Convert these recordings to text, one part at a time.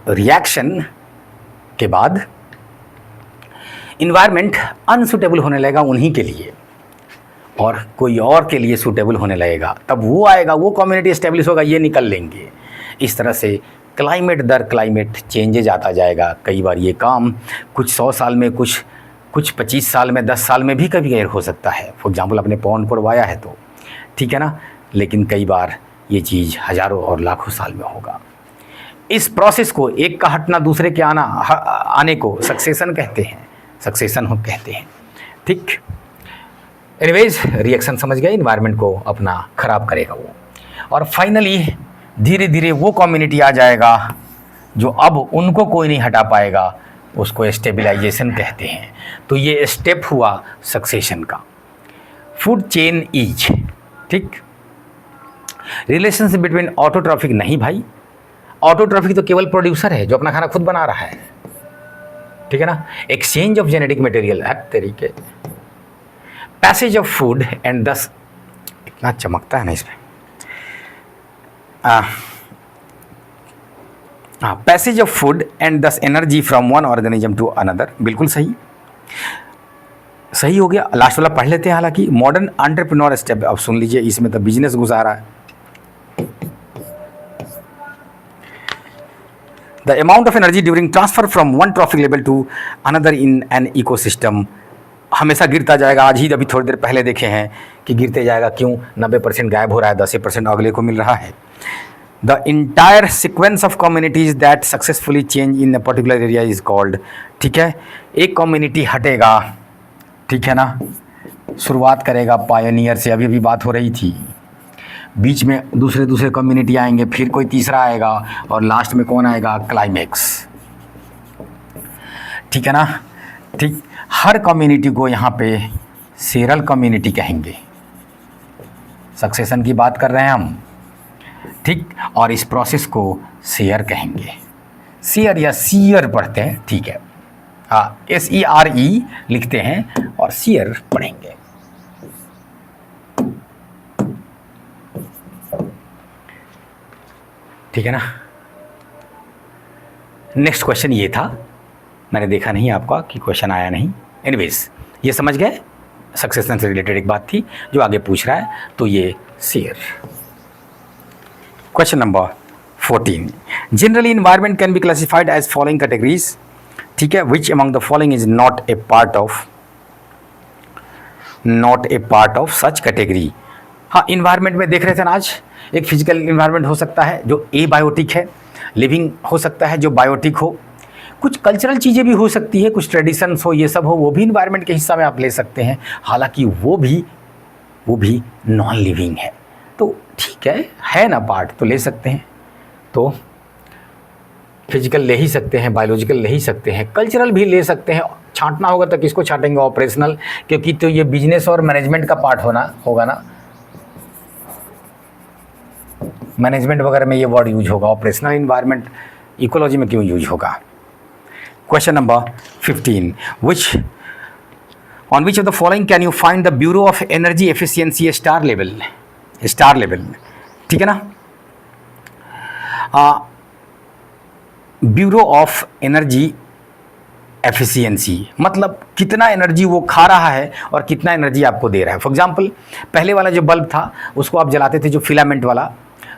Reaction के बाद environment unsuitable होने लगेगा उन्हीं के लिए और कोई और के लिए सूटेबल होने लगेगा, तब वो आएगा, वो कम्युनिटी एस्टेब्लिश होगा, ये निकल लेंगे। इस तरह से क्लाइमेट दर क्लाइमेट चेंजेज आता जाएगा। कई बार ये काम कुछ 100 साल में, कुछ 25 साल में, 10 साल में भी कभी कभी हो सकता है। फॉर एग्जांपल अपने पौन पर वाया है तो ठीक है ना, लेकिन कई बार ये चीज़ हज़ारों और लाखों साल में होगा। इस प्रोसेस को, एक का हटना दूसरे के आने को सक्सेशन कहते हैं, कहते हैं। ठीक, एनीवेज रिएक्शन समझ गए, इन्वायरमेंट को अपना ख़राब करेगा वो। और फाइनली धीरे धीरे वो कम्युनिटी आ जाएगा जो अब उनको कोई नहीं हटा पाएगा, उसको स्टेबलाइजेशन कहते हैं। तो ये स्टेप हुआ सक्सेशन का। फूड चेन इज, ठीक, रिलेशनशिप बिटवीन ऑटोट्रॉफिक नहीं भाई, ऑटोट्रॉफिक तो केवल प्रोड्यूसर है जो अपना खाना खुद बना रहा है, ठीक है ना। एक्सचेंज ऑफ जेनेटिक मटेरियल हर तरीके, पैसेज ऑफ फूड एंड दस, इतना चमकता है ना इसमें, passage of food and this energy from one organism to another, बिल्कुल सही, सही हो गया। लास्ट वाला पढ़ लेते हैं। हालांकि मॉडर्न एंटरप्रेन्योर स्टेप, अब सुन लीजिए, इसमें तो बिजनेस घुसा रहा है। The amount of energy during transfer from one trophic level to another in an ecosystem हमेशा गिरता जाएगा। आज ही अभी थोड़ी देर पहले देखे हैं कि गिरते जाएगा। क्यों? 90% गायब हो रहा है, 10% अगले को मिल रहा है। The entire sequence of communities that successfully change in a particular area is called, ठीक है, एक कम्युनिटी हटेगा, ठीक है ना, शुरुआत करेगा पायोनियर से, अभी बात हो रही थी, बीच में दूसरे कम्युनिटी आएंगे, फिर कोई तीसरा आएगा और लास्ट में कौन आएगा? क्लाइमेक्स, ठीक है ना। ठीक, हर कम्युनिटी को यहाँ पे सीरल कम्युनिटी कहेंगे। सक्सेशन की बात कर रहे हैं हम, ठीक, और इस प्रोसेस को शेयर कहेंगे। शेयर या सीयर पढ़ते हैं, ठीक है, हाँ, SERE लिखते हैं और शेयर पढ़ेंगे। ठीक है ना। नेक्स्ट क्वेश्चन ये था, मैंने देखा नहीं आपका कि क्वेश्चन आया नहीं। एनीवेज ये समझ गए, सक्सेशन से रिलेटेड एक बात थी जो आगे पूछ रहा है, तो ये share. Question number 14, generally environment can be classified as following categories, ठीक है, which among the following is not a part of such category. हाँ, इन्वायरमेंट में देख रहे थे ना आज, एक फिजिकल इन्वायरमेंट हो सकता है जो एबायोटिक है, लिविंग हो सकता है जो बायोटिक हो, कुछ कल्चरल चीज़ें भी हो सकती है, कुछ ट्रेडिशंस हो, ये सब हो, वो भी इन्वायरमेंट के हिस्सा में आप ले सकते हैं। हालांकि वो भी नॉन लिविंग है, तो ठीक है ना, पार्ट तो ले सकते हैं। तो फिजिकल ले ही सकते हैं, बायोलॉजिकल ले ही सकते हैं, कल्चरल भी ले सकते हैं। छांटना होगा तो किसको छांटेंगे? ऑपरेशनल, क्योंकि तो ये बिजनेस और मैनेजमेंट का पार्ट होगा ना, मैनेजमेंट वगैरह में ये वर्ड यूज होगा। ऑपरेशनल इन्वायरमेंट इकोलॉजी में क्यों यूज होगा? Question number 15, on which of the following can you find the bureau of energy efficiency star level, ठीक है ना। ब्यूरो ऑफ एनर्जी एफिशिएंसी मतलब कितना एनर्जी वो खा रहा है और कितना एनर्जी आपको दे रहा है। फॉर एग्जांपल, पहले वाला जो बल्ब था उसको आप जलाते थे, जो फिलामेंट वाला,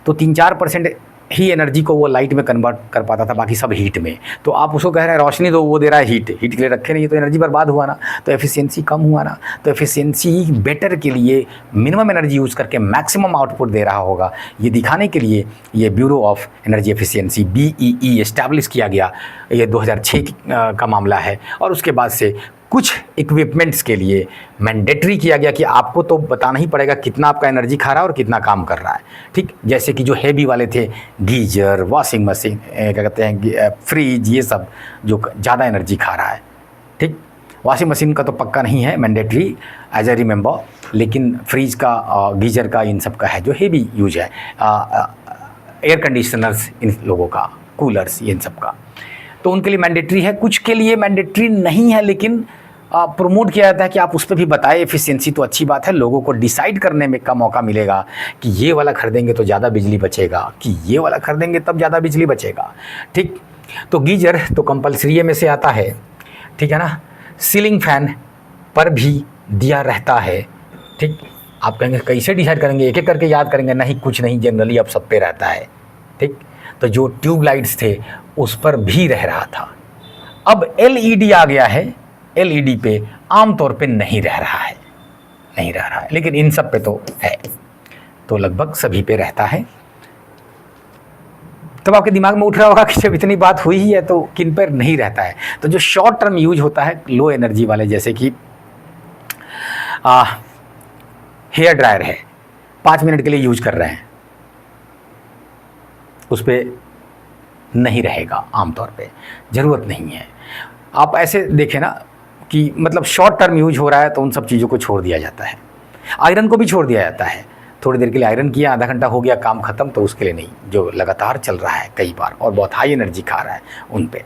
तो 3-4% ही एनर्जी को वो लाइट में कन्वर्ट कर पाता था, बाकी सब हीट में। तो आप उसको कह रहे हैं रोशनी दो, वो दे रहा है हीट के लिए रखे नहीं, तो एनर्जी बर्बाद हुआ ना, तो एफिशिएंसी कम हुआ ना। तो एफिशिएंसी बेटर के लिए मिनिमम एनर्जी यूज़ करके मैक्सिमम आउटपुट दे रहा होगा, ये दिखाने के लिए ये bureau of energy efficiency BEE establish किया गया। ये 2006 का मामला है। और उसके बाद से कुछ इक्विपमेंट्स के लिए मैंडेटरी किया गया कि आपको तो बताना ही पड़ेगा कितना आपका एनर्जी खा रहा है और कितना काम कर रहा है, ठीक। जैसे कि जो हैवी वाले थे, गीजर, वॉशिंग मशीन, क्या कहते हैं, फ्रिज, ये सब जो ज़्यादा एनर्जी खा रहा है, ठीक। वॉशिंग मशीन का तो पक्का नहीं है मैंडेटरी एज ए रिमेंबर, लेकिन फ्रिज का, गीजर का, इन सब का है जो हैवी यूज है। एयर कंडीशनर्स इन लोगों का, कूलर्स, इन सब का, तो उनके लिए मैंडेटरी है। कुछ के लिए मैंडेटरी नहीं है, लेकिन प्रमोट किया जाता है कि आप उस पर भी बताएं एफिशिएंसी, तो अच्छी बात है, लोगों को डिसाइड करने में का मौका मिलेगा कि ये वाला खरीदेंगे तो ज़्यादा बिजली बचेगा, कि ये वाला खरीदेंगे तब ज़्यादा बिजली बचेगा। ठीक, तो गीजर तो कंपल्सरी में से आता है, ठीक है ना। सीलिंग फैन पर भी दिया रहता है। ठीक, आप कहेंगे कैसे डिसाइड करेंगे, एक एक करके याद करेंगे, नहीं कुछ नहीं, जनरली अब सब पे रहता है। ठीक, तो जो ट्यूबलाइट्स थे उस पर भी रह रहा था। अब एलईडी आ गया है, एलईडी पे आमतौर पे नहीं रह रहा है, नहीं रह रहा है, लेकिन इन सब पे तो है, तो लगभग सभी पे रहता है। तब आपके दिमाग में उठ रहा होगा कि जब इतनी बात हुई ही है तो किन पर नहीं रहता है। तो जो शॉर्ट टर्म यूज होता है लो एनर्जी वाले, जैसे कि हेयर ड्रायर है, 5 मिनट के लिए यूज कर रहे हैं, उस पर नहीं रहेगा, आमतौर पे ज़रूरत नहीं है। आप ऐसे देखें ना कि मतलब शॉर्ट टर्म यूज हो रहा है तो उन सब चीज़ों को छोड़ दिया जाता है। आयरन को भी छोड़ दिया जाता है, थोड़ी देर के लिए आयरन किया, आधा घंटा हो गया, काम ख़त्म, तो उसके लिए नहीं। जो लगातार चल रहा है कई बार और बहुत हाई एनर्जी खा रहा है उन पे,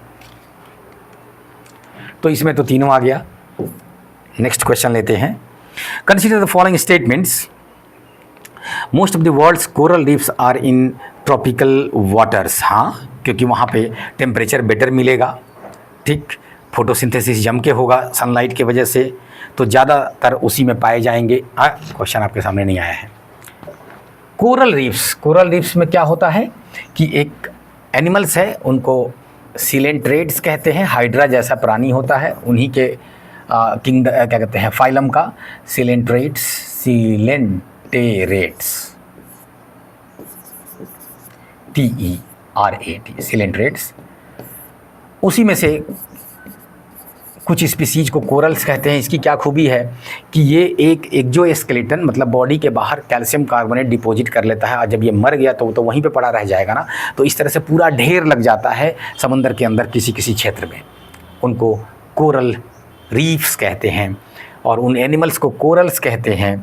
तो इसमें तो तीनों आ गया। नेक्स्ट क्वेश्चन लेते हैं। Consider the following statements. Most of the world's coral reefs are in tropical waters. हाँ, क्योंकि वहाँ पे टेम्परेचर बेटर मिलेगा। ठीक, फोटोसिंथेसिस जम के होगा सनलाइट की वजह से, तो ज़्यादातर उसी में पाए जाएंगे। क्वेश्चन आपके सामने नहीं आया है। कोरल रीफ्स, कोरल रीफ्स में क्या होता है कि एक एनिमल्स है, उनको सिलेंट्रेट्स कहते हैं, हाइड्रा जैसा प्राणी होता है, उन्हीं के किंग क्या कहते हैं फाइलम का सिलेंट्रेट्स, सिलेंटेरेट्स, TERAT, सिलेंट्रेट्स। उसी में से कुछ स्पीसीज को कोरल्स कहते हैं। इसकी क्या खूबी है कि ये एक एक्जोस्केलेटन मतलब बॉडी के बाहर कैल्शियम कार्बोनेट डिपॉजिट कर लेता है, और जब ये मर गया तो वहीं पे पड़ा रह जाएगा ना, तो इस तरह से पूरा ढेर लग जाता है समंदर के अंदर किसी किसी क्षेत्र में। उनको कोरल रीफ्स कहते हैं और उन एनिमल्स को कोरल्स कहते हैं।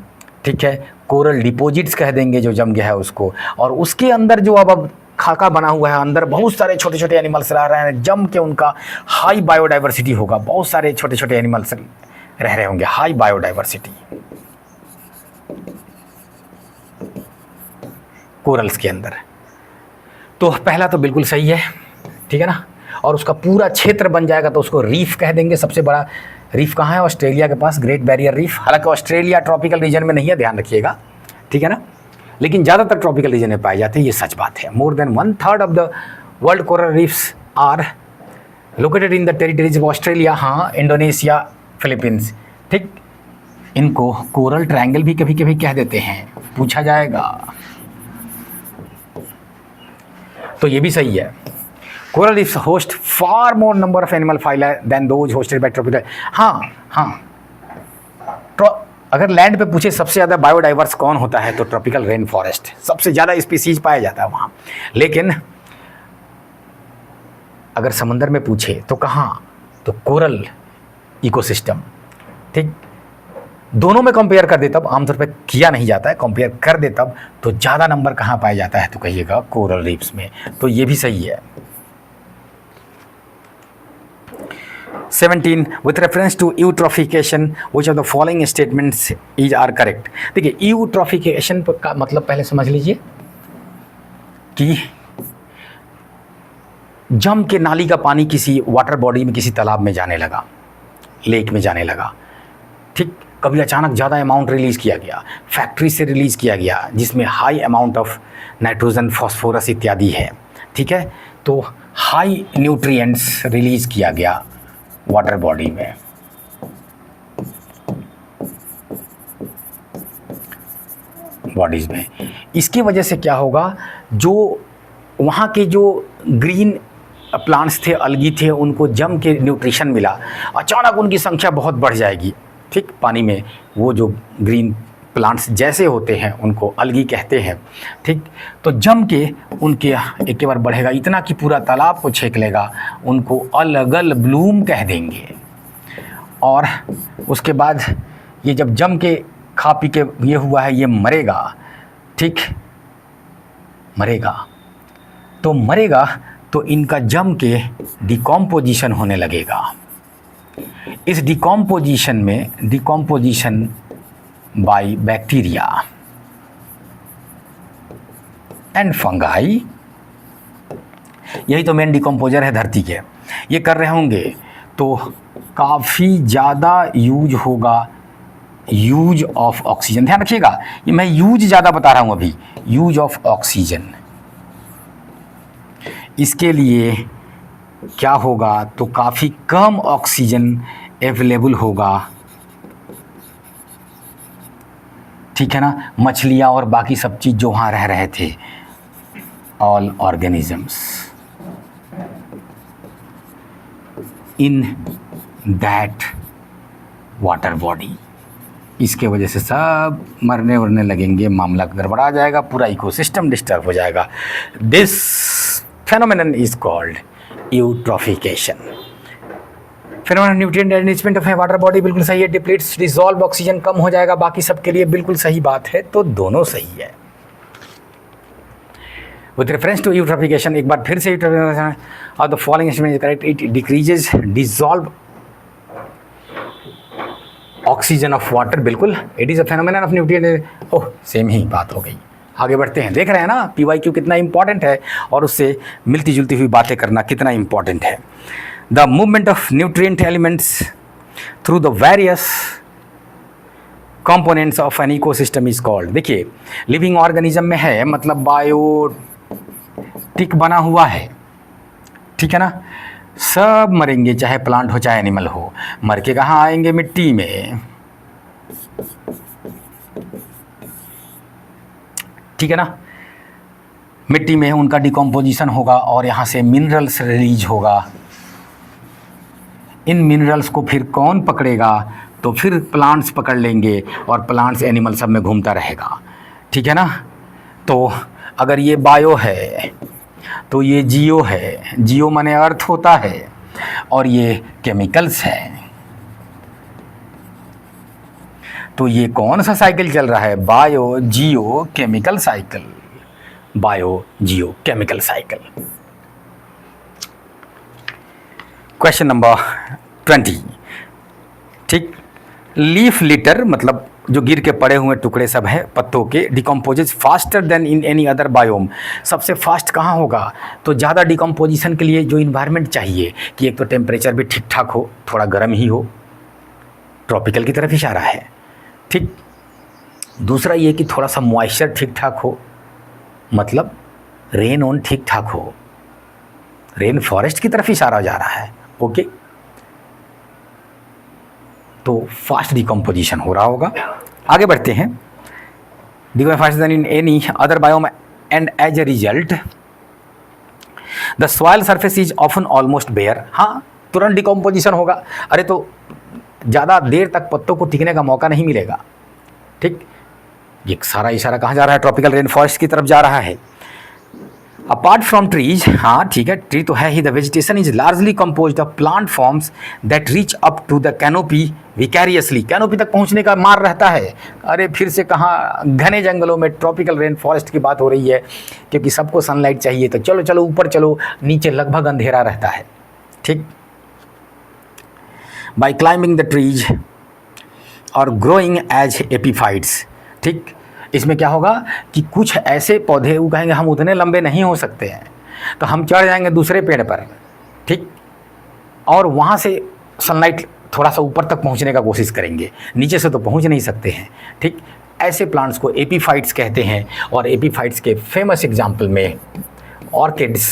ठीक है, कोरल डिपॉजिट्स कह देंगे जो जम गया है उसको। और उसके अंदर जो अब खाका बना हुआ है, अंदर बहुत सारे छोटे छोटे एनिमल्स रह रहे हैं, जम के उनका हाई बायोडाइवर्सिटी होगा, बहुत सारे छोटे छोटे एनिमल्स रह रहे होंगे, हाई बायोडाइवर्सिटी कोरल्स के अंदर। तो पहला तो बिल्कुल सही है, ठीक है ना। और उसका पूरा क्षेत्र बन जाएगा तो उसको रीफ कह देंगे। सबसे बड़ा रीफ कहाँ है? ऑस्ट्रेलिया के पास, ग्रेट बैरियर रीफ। हालांकि ऑस्ट्रेलिया ट्रॉपिकल रीजन में नहीं है, ध्यान रखिएगा, ठीक है ना, लेकिन ज़्यादातर ट्रॉपिकल रीजन में पाए जाते हैं, ये सच बात है। More than 1/3 of the world coral reefs are located in the territories of Australia. हाँ, इंडोनेशिया, फिलीपींस। ठीक, इनको कोरल ट्रायंगल भी कभी कभी कह देते हैं, पूछा जाएगा, तो ये भी सही है। Coral reefs host far more number of animal phyla than those hosted by tropical. हाँ, अगर लैंड पे पूछे सबसे ज़्यादा बायोडाइवर्स कौन होता है तो ट्रॉपिकल रेन फॉरेस्ट, सबसे ज़्यादा स्पीसीज पाया जाता है वहाँ। लेकिन अगर समंदर में पूछे तो कहाँ, तो कोरल इकोसिस्टम। ठीक, दोनों में कंपेयर कर दे तब, आमतौर पे किया नहीं जाता है, कंपेयर कर दे तब तो ज़्यादा नंबर कहाँ पाया जाता है, तो कहिएगा कोरल रीफ्स में, तो ये भी सही है। 17 with reference to eutrophication which of the following statements is are correct। देखिए, eutrophication का मतलब पहले समझ लीजिए कि जम के नाली का पानी किसी वाटर बॉडी में, किसी तालाब में जाने लगा, लेक में जाने लगा। ठीक, कभी अचानक ज़्यादा अमाउंट रिलीज़ किया गया, फैक्ट्री से रिलीज़ किया गया जिसमें high amount of nitrogen, phosphorus इत्यादि है। ठीक है, तो हाई न्यूट्रिएंट्स रिलीज़ किया गया वाटर बॉडी में। बॉडीज में इसकी वजह से क्या होगा, जो वहाँ के जो ग्रीन प्लांट्स थे, अलगी थे, उनको जम के न्यूट्रिशन मिला, अचानक उनकी संख्या बहुत बढ़ जाएगी। ठीक, पानी में वो जो ग्रीन प्लांट्स जैसे होते हैं उनको अलगी कहते हैं। ठीक, तो जम के उनके एक बार बढ़ेगा इतना कि पूरा तालाब को छेक लेगा, उनको अलगल ब्लूम कह देंगे। और उसके बाद ये जब जम के खा पी के ये हुआ है, ये मरेगा। ठीक, मरेगा तो इनका जम के डिकॉम्पोजिशन होने लगेगा। इस डिकॉम्पोजिशन में, decomposition by bacteria and fungi, यही तो मेन डिकम्पोजर है धरती के, ये कर रहे होंगे तो काफ़ी ज़्यादा यूज होगा, यूज ऑफ ऑक्सीजन। ध्यान रखिएगा, ये मैं यूज ज़्यादा बता रहा हूँ अभी, यूज ऑफ ऑक्सीजन। इसके लिए क्या होगा तो काफ़ी कम ऑक्सीजन अवेलेबल होगा, ठीक है ना, मछलियाँ और बाकी सब चीज़ जो वहाँ रह रहे थे, all organisms in that water body. इसके वजह से सब मरने उड़ने लगेंगे, मामला गड़बड़ा जाएगा, पूरा इकोसिस्टम डिस्टर्ब हो जाएगा। This phenomenon is called eutrophication. Phenomenon nutrient enrichment of water body, बिल्कुल सही है। डिप्लीट्स, डिसॉल्व, ऑक्सीजन कम हो जाएगा, बाकी सब के लिए बिल्कुल सही बात है, तो दोनों सही है। विथ रेफरेंस टू यूट्रोफिकेशन, एक बार फिर से eutrophication of the following statement is correct, it decreases dissolve oxygen of water, बिल्कुल it is a phenomenon of nutrient. Oh, same ही बात हो गई। आगे बढ़ते हैं, देख रहे हैं ना PYQ कितना इंपॉर्टेंट है और उससे मिलती जुलती हुई बातें करना कितना इंपॉर्टेंट है। The movement of nutrient elements through the various components of an ecosystem is called. देखिए, लिविंग ऑर्गेनिज्म में है मतलब बायोटिक बना हुआ है, ठीक है ना, सब मरेंगे, चाहे प्लांट हो चाहे एनिमल हो। मर के कहाँ आएंगे? मिट्टी में, ठीक है ना, मिट्टी में उनका डिकम्पोजिशन होगा और यहाँ से मिनरल्स रिलीज होगा। इन मिनरल्स को फिर कौन पकड़ेगा? तो फिर प्लांट्स पकड़ लेंगे और प्लांट्स एनिमल सब में घूमता रहेगा, ठीक है ना। तो अगर ये बायो है तो ये जियो है, जियो माने अर्थ होता है, और ये केमिकल्स है। तो ये कौन सा साइकिल चल रहा है? बायो जियो केमिकल साइकिल, बायो जियो केमिकल साइकिल। क्वेश्चन नंबर 20, ठीक। लीफ लिटर मतलब जो गिर के पड़े हुए टुकड़े सब हैं पत्तों के, decomposes faster than in any other biome. सबसे फास्ट कहाँ होगा? तो ज़्यादा डिकम्पोजिशन के लिए जो इन्वायरमेंट चाहिए कि एक तो टेम्परेचर भी ठीक ठाक हो, थोड़ा गर्म ही हो, ट्रॉपिकल की तरफ इशारा है, ठीक। दूसरा ये कि थोड़ा सा मॉइस्चर ठीक ठाक हो, मतलब रेन ऑन ठीक ठाक हो, रेन फॉरेस्ट की तरफ इशारा जा रहा है, ओके। तो फास्ट डिकम्पोजिशन हो रहा होगा। आगे बढ़ते हैं, faster than in any other biome and as a result the soil surface is often almost bare. हाँ, तुरंत डिकम्पोजिशन होगा, अरे तो ज़्यादा देर तक पत्तों को टिकने का मौका नहीं मिलेगा, ठीक। ये सारा इशारा कहाँ जा रहा है? ट्रॉपिकल रेन फॉरेस्ट की तरफ जा रहा है। अपार्ट फ्रॉम ट्रीज, हाँ ठीक है, ट्री तो है ही, the vegetation is largely composed of plant forms that reach up to the canopy vicariously. Canopy तक पहुंचने का मार रहता है। अरे फिर से कहाँ? घने जंगलों में ट्रॉपिकल रेन फॉरेस्ट की बात हो रही है, क्योंकि सबको सनलाइट चाहिए, तो चलो चलो ऊपर चलो, नीचे लगभग अंधेरा रहता है, ठीक। बाय क्लाइंबिंग द ट्रीज और ग्रोइंग एज एपीफाइट्स, ठीक। इसमें क्या होगा कि कुछ ऐसे पौधे उगाएंगे, हम उतने लंबे नहीं हो सकते हैं, तो हम चढ़ जाएंगे दूसरे पेड़ पर, ठीक, और वहाँ से सनलाइट थोड़ा सा ऊपर तक पहुँचने का कोशिश करेंगे, नीचे से तो पहुँच नहीं सकते हैं, ठीक। ऐसे प्लांट्स को एपीफाइट्स कहते हैं, और एपीफाइट्स के फेमस एग्जाम्पल में ऑर्किड्स,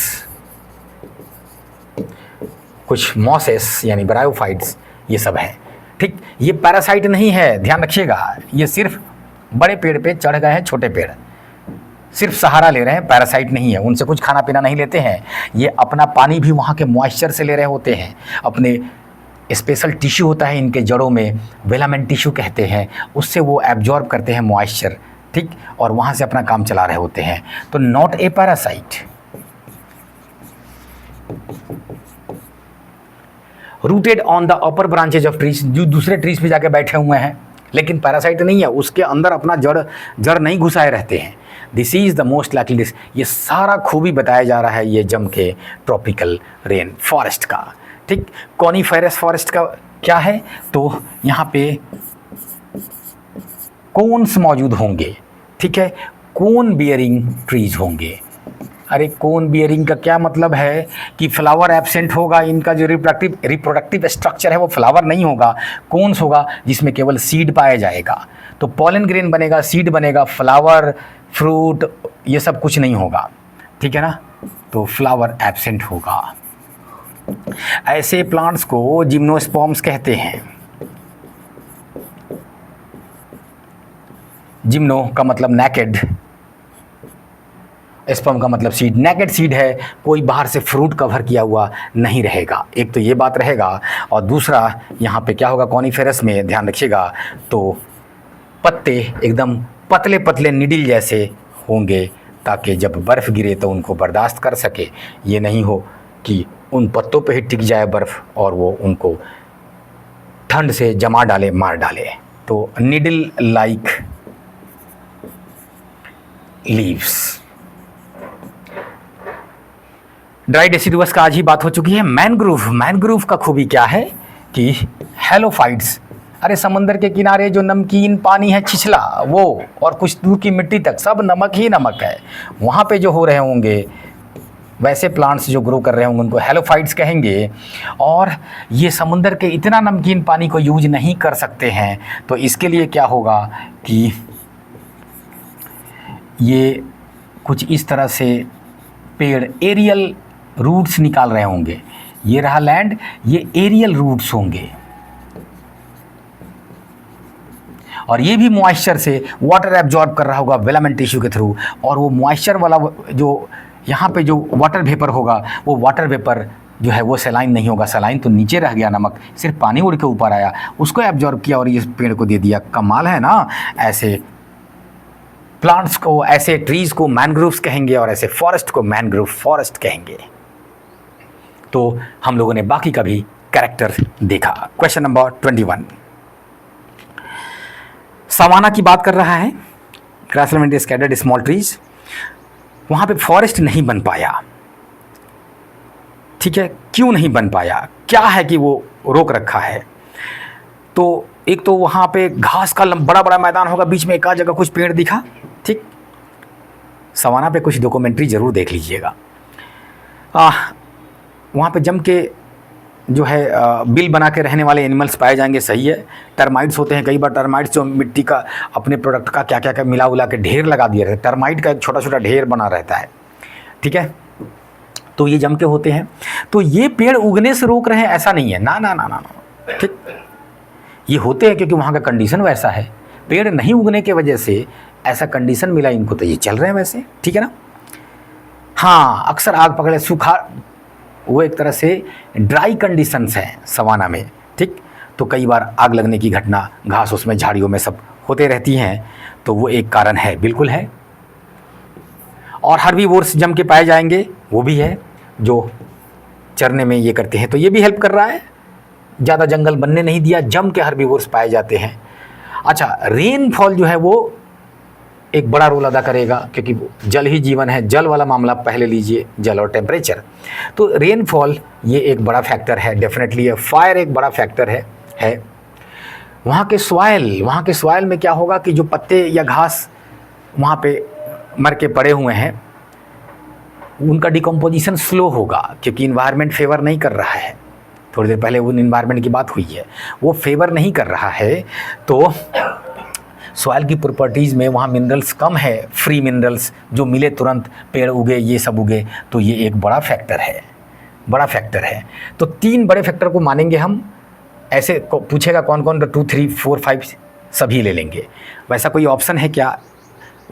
कुछ मॉसेस यानी ब्रायोफाइट्स, ये सब हैं, ठीक। ये पैरासाइट नहीं है, ध्यान रखिएगा, ये सिर्फ बड़े पेड़ पे चढ़ गए हैं, छोटे पेड़ सिर्फ सहारा ले रहे हैं, पैरासाइट नहीं है, उनसे कुछ खाना पीना नहीं लेते हैं। ये अपना पानी भी वहाँ के मॉइस्चर से ले रहे होते हैं, अपने स्पेशल टिश्यू होता है इनके जड़ों में, वेलामेंट टिश्यू कहते हैं, उससे वो एब्जॉर्ब करते हैं मॉइस्चर, ठीक, और वहाँ से अपना काम चला रहे होते हैं। तो not a parasite. Rooted on the upper branches of trees, जो दूसरे ट्रीज पे जाके बैठे हुए हैं, लेकिन पैरासाइट नहीं है, उसके अंदर अपना जड़ नहीं घुसाए रहते हैं। This is the most likely. ये सारा खूबी बताया जा रहा है ये जम के ट्रॉपिकल रेन फॉरेस्ट का, ठीक। कॉनीफेरस फॉरेस्ट का क्या है, तो यहाँ पे कोन्स मौजूद होंगे, ठीक है, कोन बियरिंग ट्रीज होंगे। अरे कोन बियरिंग का क्या मतलब है कि फ्लावर एब्सेंट होगा, इनका जो रिप्रोडक्टिव स्ट्रक्चर है वो फ्लावर नहीं होगा, कोन्स होगा जिसमें केवल सीड पाया जाएगा। तो पॉलन ग्रेन बनेगा, सीड बनेगा, फ्लावर, फ्रूट ये सब कुछ नहीं होगा, ठीक है ना। तो फ्लावर एब्सेंट होगा। ऐसे प्लांट्स को जिम्नोस्पर्म्स कहते हैं। जिम्नो का मतलब नेकेड, स्पर्म का मतलब सीड। नेकेड सीड है, कोई बाहर से फ्रूट कवर किया हुआ नहीं रहेगा। एक तो ये बात रहेगा, और दूसरा यहाँ पे क्या होगा, कॉनिफेरस में ध्यान रखिएगा, तो पत्ते एकदम पतले पतले निडिल जैसे होंगे, ताकि जब बर्फ़ गिरे तो उनको बर्दाश्त कर सके। ये नहीं हो कि उन पत्तों पे ही टिक जाए बर्फ़ और वो उनको ठंड से जमा डाले, मार डाले। तो needle like leaves. Dry deciduous का आज ही बात हो चुकी है। मैनग्रोव, मैनग्रोव का खूबी क्या है कि हेलोफाइट्स, अरे समंदर के किनारे जो नमकीन पानी है छिछला वो, और कुछ दूर की मिट्टी तक सब नमक ही नमक है। वहाँ पे जो हो रहे होंगे वैसे प्लांट्स जो ग्रो कर रहे होंगे उनको हेलोफाइट्स कहेंगे। और ये समुंदर के इतना नमकीन पानी को यूज नहीं कर सकते हैं, तो इसके लिए क्या होगा कि ये कुछ इस तरह से पेड़ एरियल रूट्स निकाल रहे होंगे। ये रहा लैंड, ये एरियल रूट्स होंगे, और ये भी मॉइस्चर से वाटर एब्जॉर्ब कर रहा होगा वेलामेंट टिश्यू के थ्रू। और वो मॉइस्चर वाला जो यहाँ पे जो वाटर वेपर होगा, वो वाटर वेपर जो है वो सलाइन नहीं होगा, सलाइन तो नीचे रह गया, नमक सिर्फ पानी उड़ के ऊपर आया, उसको एब्जॉर्ब किया और ये पेड़ को दे दिया। कमाल है ना। ऐसे प्लांट्स को, ऐसे ट्रीज़ को मैनग्रोव्स कहेंगे, और ऐसे फॉरेस्ट को मैनग्रोव फॉरेस्ट कहेंगे। तो हम लोगों ने बाकी का भी कैरेक्टर देखा। क्वेश्चन नंबर 21, सवाना की बात कर रहा है। ग्रासलैंड में स्कैटर्ड स्मॉल ट्रीज, वहाँ पे फॉरेस्ट नहीं बन पाया, ठीक है। क्यों नहीं बन पाया, क्या है कि वो रोक रखा है? तो एक तो वहाँ पे घास का बड़ा बड़ा मैदान होगा, बीच में एक आध जगह कुछ पेड़ दिखा, ठीक। सवाना पे कुछ डॉक्यूमेंट्री ज़रूर देख लीजिएगा। वहाँ पे जम के जो है बिल बना के रहने वाले एनिमल्स पाए जाएंगे, सही है। टर्माइट्स होते हैं, कई बार टर्माइट्स जो मिट्टी का अपने प्रोडक्ट का क्या क्या क्या मिला उला के ढेर लगा दिए रहते हैं, टर्माइट का एक छोटा छोटा ढेर बना रहता है, ठीक है। तो ये जम के होते हैं। तो ये पेड़ उगने से रोक रहे हैं ऐसा नहीं है, ना ना ना ना ना, ठीक। ये होते हैं क्योंकि वहाँ का कंडीशन वैसा है। पेड़ नहीं उगने के वजह से ऐसा कंडीशन मिला इनको, तो ये चल रहे हैं वैसे, ठीक है ना। हाँ, अक्सर आग पकड़े, सूखा, वो एक तरह से ड्राई कंडीशंस हैं सवाना में, ठीक। तो कई बार आग लगने की घटना घास उसमें, झाड़ियों में सब होते रहती हैं, तो वो एक कारण है, बिल्कुल है। और हर्बीवोर्स जम के पाए जाएंगे, वो भी है, जो चरने में ये करते हैं, तो ये भी हेल्प कर रहा है। ज़्यादा जंगल बनने नहीं दिया, जम के हर्बीवोर्स पाए जाते हैं। अच्छा, रेनफॉल जो है वो एक बड़ा रोल अदा करेगा, क्योंकि जल ही जीवन है। जल वाला मामला पहले लीजिए, जल और टेम्परेचर। तो रेनफॉल ये एक बड़ा फैक्टर है, डेफिनेटली है। फायर एक बड़ा फैक्टर है। वहाँ के सॉइल में क्या होगा कि जो पत्ते या घास वहाँ पे मर के पड़े हुए हैं, उनका डिकम्पोजिशन स्लो होगा, क्योंकि इन्वायरमेंट फेवर नहीं कर रहा है। थोड़ी देर पहले उन इन्वायरमेंट की बात हुई है, वो फेवर नहीं कर रहा है। तो सॉइल की प्रॉपर्टीज़ में वहाँ मिनरल्स कम है, फ्री मिनरल्स जो मिले तुरंत, पेड़ उगे, ये सब उगे, तो ये एक बड़ा फैक्टर है। तो 3 बड़े फैक्टर को मानेंगे हम। ऐसे पूछेगा कौन कौन, तो 2, 3, 4, 5 सभी ले लेंगे। वैसा कोई ऑप्शन है क्या?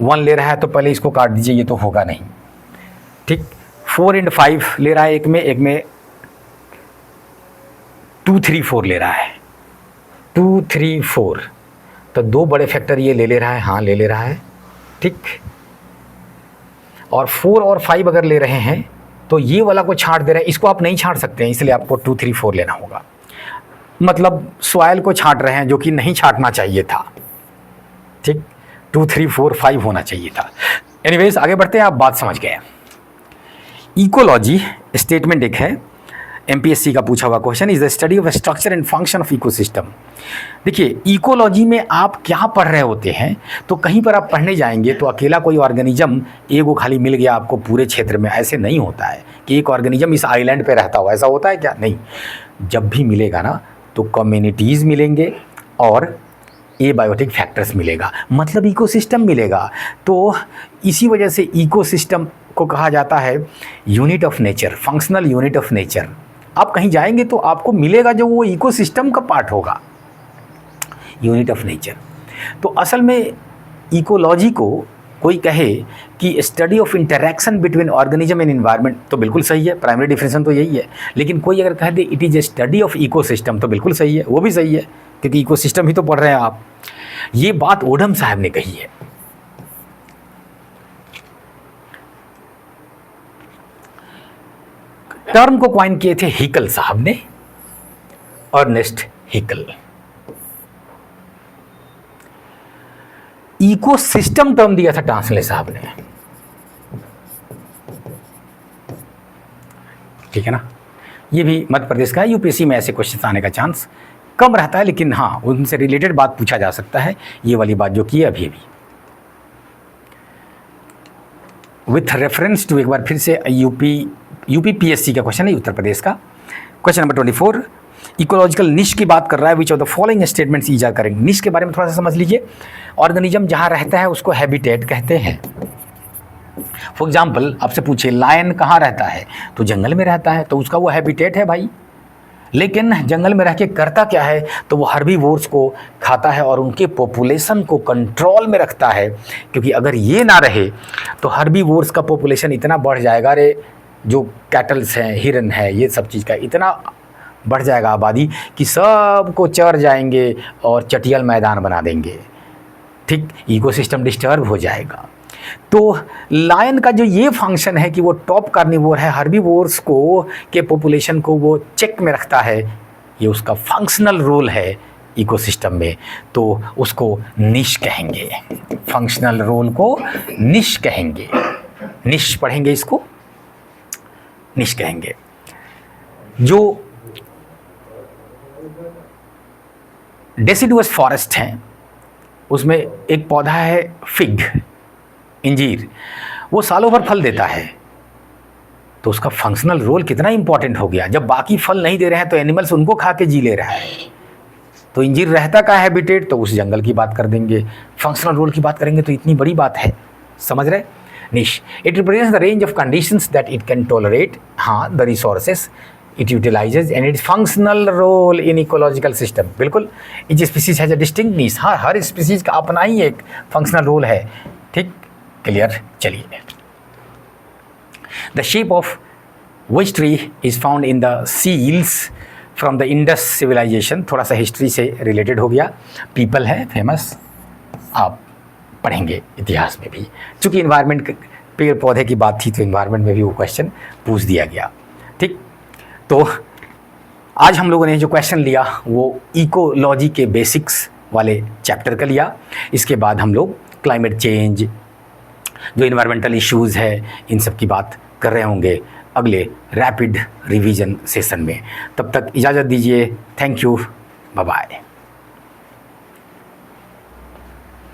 1 ले रहा है तो पहले इसको काट दीजिए, ये तो होगा नहीं, ठीक। 4 और 5 ले रहा है, एक में 2, 3, 4 ले रहा है, 2, 3, 4, तो 2 बड़े फैक्टर ये ले रहा है, हाँ ले ले रहा है, ठीक। और 4 और 5 अगर ले रहे हैं तो ये वाला को छांट दे रहे हैं, इसको आप नहीं छांट सकते हैं, इसलिए आपको 2, 3, 4 लेना होगा। मतलब सॉइल को छांट रहे हैं, जो कि नहीं छांटना चाहिए था, ठीक। 2, 3, 4, 5 होना चाहिए था। एनीवेज, आगे बढ़ते हैं, आप बात समझ गए। इकोलॉजी स्टेटमेंट एक है, एमपीएससी का पूछा हुआ question is the study of structure and function of ecosystem. देखिए, इकोलॉजी में आप क्या पढ़ रहे होते हैं, तो कहीं पर आप पढ़ने जाएंगे तो अकेला कोई ऑर्गेनिज्म एगो खाली मिल गया आपको पूरे क्षेत्र में, ऐसे नहीं होता है कि एक ऑर्गेनिज्म इस आइलैंड पे रहता हो, ऐसा होता है क्या? नहीं। जब भी मिलेगा ना तो कम्युनिटीज़ मिलेंगे और एबायोटिक फैक्टर्स मिलेगा, मतलब इकोसिस्टम मिलेगा। तो इसी वजह से इकोसिस्टम को कहा जाता है unit of nature, functional unit of nature. आप कहीं जाएंगे तो आपको मिलेगा जो वो इकोसिस्टम का पार्ट होगा, यूनिट ऑफ नेचर। तो असल में इकोलॉजी को कोई कहे कि study of interaction between organism and environment, तो बिल्कुल सही है, प्राइमरी डिफिनेशन तो यही है। लेकिन कोई अगर कह दे it is a study of ecosystem, तो बिल्कुल सही है, वो भी सही है, क्योंकि इकोसिस्टम ही तो पढ़ रहे हैं आप। ये बात ओडम साहब ने कही है। टर्म को क्वाइन किए थे हिकल साहब ने, अर्नेस्ट हिकल। इकोसिस्टम टर्म दिया था ट्रांसले साहब ने, ठीक है ना। ये भी मध्य प्रदेश का है, यूपीएससी में ऐसे क्वेश्चन आने का चांस कम रहता है, लेकिन हाँ उनसे रिलेटेड बात पूछा जा सकता है, ये वाली बात जो की है अभी विथ रेफरेंस टू, एक बार फिर से यूपीपीएससी का क्वेश्चन है, उत्तर प्रदेश का। क्वेश्चन नंबर 24, इकोलॉजिकल निश की बात कर रहा है, which of the following statements ईजा करेंगे। निश के बारे में थोड़ा सा समझ लीजिए। ऑर्गेनिज्म जहाँ रहता है उसको हैबिटेट कहते हैं। फॉर एग्जाम्पल आपसे पूछे लायन कहाँ रहता है, तो जंगल में रहता है, तो उसका वो हैबिटेट है भाई। लेकिन जंगल में रह के करता क्या है, तो वो हर्बीवोर्स को खाता है और उनके पॉपुलेशन को कंट्रोल में रखता है, क्योंकि अगर ये ना रहे तो हर्बीवोर्स का पॉपुलेशन इतना बढ़ जाएगा, रे जो कैटल्स हैं, हिरन है, ये सब चीज़ का इतना बढ़ जाएगा आबादी कि सबको चर जाएंगे और चटियल मैदान बना देंगे, ठीक, इकोसिस्टम डिस्टर्ब हो जाएगा। तो लायन का जो ये फंक्शन है कि वो टॉप कार्निवोर है, हर्बीवोर्स को के पॉपुलेशन को वो चेक में रखता है, ये उसका फंक्शनल रोल है इकोसिस्टम में, तो उसको निश कहेंगे। फंक्शनल रोल को निश कहेंगे, निश पढ़ेंगे इसको, निश कहेंगे। जो डेसिडुअस फॉरेस्ट हैं उसमें एक पौधा है फिग, इंजीर, वो सालों भर फल देता है, तो उसका फंक्शनल रोल कितना इंपॉर्टेंट हो गया। जब बाकी फल नहीं दे रहे हैं तो एनिमल्स उनको खा के जी ले रहा है, तो इंजीर रहता का हैबिटेट, तो उस जंगल की बात कर देंगे। फंक्शनल रोल की बात करेंगे तो इतनी बड़ी बात है, समझ रहे। Niche, it represents the range of conditions that it can tolerate, हाँ, the resources it utilizes and its functional role in ecological system। बिल्कुल, each species has a distinct niche, हाँ, हर स्पीसीज का अपना ही एक फंक्शनल रोल है, ठीक, clear. चलिए, the shape of which tree is found in the seals from the Indus civilization, थोड़ा सा हिस्ट्री से रिलेटेड हो गया। पीपल है फेमस, आप पढ़ेंगे इतिहास में भी, चूँकि इन्वायरमेंट पेड़ पौधे की बात थी तो इन्वायरमेंट में भी वो क्वेश्चन पूछ दिया गया, ठीक। तो आज हम लोगों ने जो क्वेश्चन लिया वो इकोलॉजी के बेसिक्स वाले चैप्टर का लिया। इसके बाद हम लोग क्लाइमेट चेंज, जो इन्वायरमेंटल इश्यूज़ है, इन सब की बात कर रहे होंगे अगले रैपिड रिवीजन सेशन में। तब तक इजाज़त दीजिए, थैंक यू, बाय बाय।